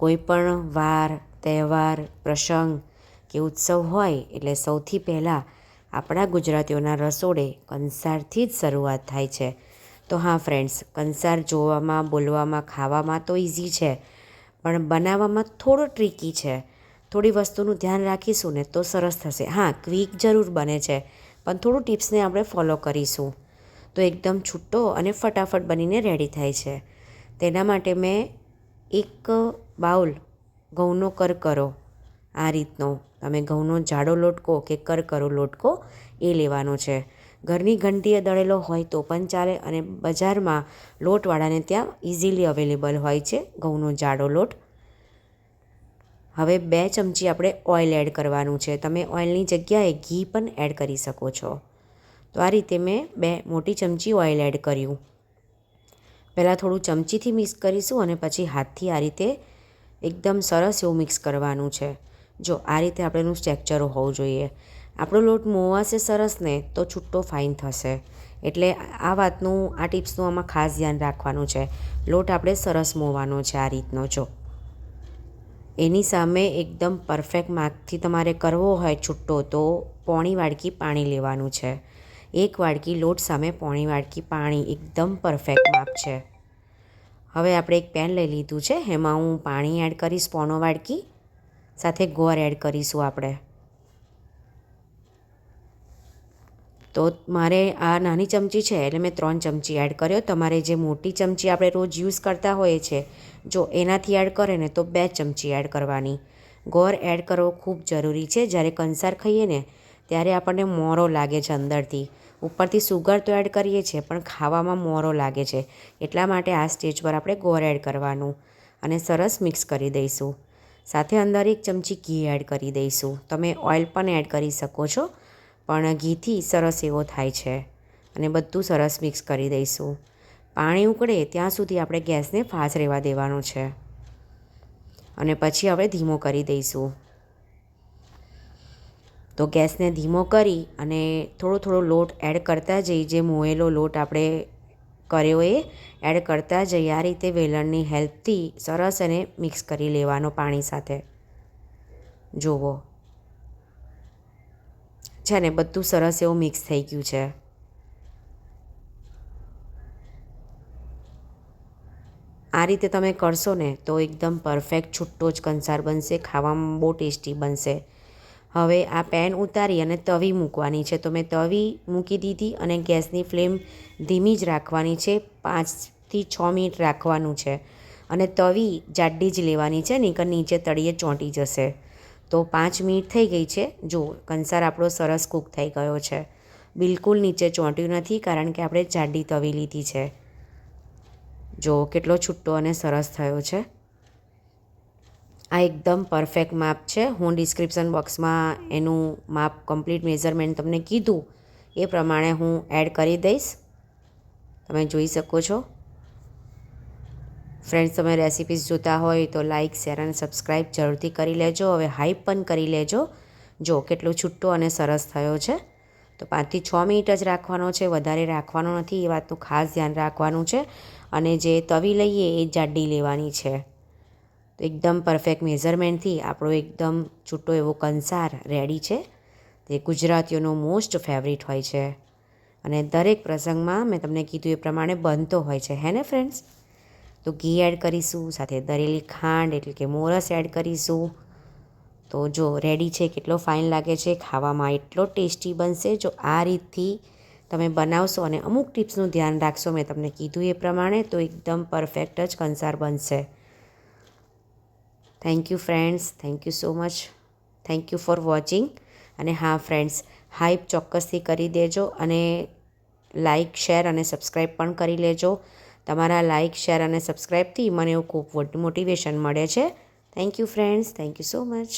કોઈ પણ વાર તહેવાર પ્રસંગ કે ઉત્સવ હોય એટલે સૌથી પહેલાં આપણા ગુજરાતીઓના રસોડે કંસારથી જ શરૂઆત થાય છે. તો હા ફ્રેન્ડ્સ, કંસાર જોવામાં, બોલવામાં, ખાવામાં તો ઇઝી છે, પણ બનાવવામાં થોડો ટ્રિકી છે. થોડી વસ્તુનું ધ્યાન રાખીશું ને તો સરસ થશે. હા, ક્વિક જરૂર બને છે, પણ થોડું ટિપ્સને આપણે ફોલો કરીશું તો એકદમ છૂટો અને ફટાફટ બનીને રેડી થાય છે. તેના માટે મેં એક બાઉલ ઘઉંનો કરકરો, આ રીતનો, તમે ઘઉંનો જાડો લોટકો કે કરકરો લોટકો એ લેવાનો છે. ઘરની ઘંટીએ દળેલો હોય તો પણ ચાલે, અને બજારમાં લોટવાળાને ત્યાં ઇઝીલી અવેલેબલ હોય છે ઘઉંનો જાડો લોટ. હવે 2 ચમચી આપણે ઓઇલ એડ કરવાનું છે. તમે ઓઇલની જગ્યાએ ઘી પણ એડ કરી શકો છો. તો આ રીતે મેં 2 મોટી ચમચી ઓઇલ એડ કર્યું. પહેલાં થોડું ચમચીથી મિક્સ કરીશું અને પછી હાથથી આ રીતે એકદમ સરસ એવું મિક્સ કરવાનું છે. જો આ રીતે આપણેનું સ્ટ્રક્ચર હોવું જોઈએ. આપણો લોટ મોવાશે સરસ ને તો છૂટો ફાઇન થશે. એટલે આ વાતનું, આ ટિપ્સનું આમાં ખાસ ધ્યાન રાખવાનું છે. લોટ આપણે સરસ મોવાનો છે આ રીતનો. જો એની સામે એકદમ પરફેક્ટ માપથી તમારે કરવો હોય છૂટો તો પોણી વાડકી પાણી લેવાનું છે. 1 વાડકી લોટ સામે પોણી વાડકી પાણી એકદમ પરફેક્ટ માપ છે. હવે આપણે એક પેન લઈ લીધું છે, એમાં હું પાણી એડ કરીશ પોણો વાડકી, સાથે ગોળ એડ કરીશું આપણે. તો મારે આ નાની ચમચી છે એટલે મેં 3 ચમચી એડ કર્યો. તમારે જે મોટી ચમચી આપણે રોજ યુઝ કરતા હોઈએ છીએ, જો એનાથી એડ કરે ને તો 2 ચમચી એડ કરવાની. ગોળ એડ કરવો ખૂબ જરૂરી છે. જ્યારે કંસાર ખાઈએ ને ત્યારે આપણને મોરો લાગે છે અંદરથી. ઉપરથી સુગર તો એડ કરીએ છીએ પણ ખાવામાં મોરો લાગે છે. એટલા માટે આ સ્ટેજ પર આપણે ગોળ એડ કરવાનું અને સરસ મિક્સ કરી દઈશું. સાથે અંદર 1 ચમચી ઘી એડ કરી દઈશું. તમે ઓઇલ પણ એડ કરી શકો છો, પણ ઘીથી સરસ એવો થાય છે. અને બધું સરસ મિક્સ કરી દઈશું. પાણી ઉકળે ત્યાં સુધી આપણે ગેસને ફાસ્ટ રહેવા દેવાનો છે અને પછી હવે ધીમો કરી દઈશું. તો ગેસને ધીમો કરી અને થોડો થોડો લોટ એડ કરતા જઈ, જે મોયેલો લોટ આપણે કર્યો એ એડ કરતા જઈએ. આ રીતે વેલણની હેલ્પથી સરસ એને મિક્સ કરી લેવાનો પાણી સાથે. જુઓ છે ને, બધું સરસ એવું મિક્સ થઈ ગયું છે. આ રીતે તમે કરશો ને તો એકદમ પરફેક્ટ છૂટો જ કંસાર બનશે. ખાવામાં બહુ ટેસ્ટી બનશે. હવે આ પેન ઉતારી અને તવી મૂકવાની છે. તો મેં તવી મૂકી દીધી અને ગેસની ફ્લેમ ધીમી જ રાખવાની છે. 5થી 6 મિનિટ રાખવાનું છે. અને તવી જાડી જ લેવાની છે, નહીંતર નીચે તળિયે ચોંટી જશે. તો 5 મિનિટ થઈ ગઈ છે. જો કંસાર આપણો સરસ કૂક થઈ ગયો છે. બિલકુલ નીચે ચોંટ્યું નથી, કારણ કે આપણે જાડી તવી લીધી છે. જો કેટલો છૂટો અને સરસ થયો છે. આ એકદમ પરફેક્ટ માપ છે. હું ડિસ્ક્રિપ્શન બોક્સમાં એનું માપ, કમ્પ્લીટ મેઝરમેન્ટ તમને કીધું એ પ્રમાણે હું એડ કરી દઈશ. તમે જોઈ શકો છો. ફ્રેન્ડ્સ, તમે રેસિપીઝ જોતા હોય તો લાઇક, શેર અને સબસ્ક્રાઈબ જરૂરથી કરી લેજો. હવે હાઈપ પણ કરી લેજો. જો કેટલો છૂટો અને સરસ થયો છે. તો 5થી 6 મિનિટ જ રાખવાનો છે, વધારે રાખવાનો નથી. એ વાતનું ખાસ ધ્યાન રાખવાનું છે. અને જે તવી લઈએ એ જાડી લેવાની છે. તો એકદમ પરફેક્ટ મેઝરમેન્ટથી આપણો એકદમ છૂટો એવો કંસાર રેડી છે. તે ગુજરાતીઓનો મોસ્ટ ફેવરિટ હોય છે અને દરેક પ્રસંગમાં મેં તમને કીધું એ પ્રમાણે બનતો હોય છે, હે ને ફ્રેન્ડ્સ? તો ઘી એડ કરીશું, સાથે દળેલી ખાંડ એટલે કે મોરસ એડ કરીશું. તો જો રેડી છે. કેટલો ફાઇન લાગે છે. ખાવામાં એટલો ટેસ્ટી બનશે જો આ રીતથી તમે બનાવશો અને અમુક ટિપ્સનું ધ્યાન રાખશો મેં તમને કીધું એ પ્રમાણે, તો એકદમ પરફેક્ટ જ કંસાર બનશે. Thank you friends. Thank you so much. Thank you for watching. અને હા ફ્રેન્ડ્સ, હાઈપ ચોક્કસથી કરી દેજો અને લાઇક, શેર અને સબસ્ક્રાઈબ પણ કરી લેજો. તમારા લાઇક, શેર અને સબસ્ક્રાઈબથી મને એવું ખૂબ મોટિવેશન મળે છે. Thank you friends. Thank you so much.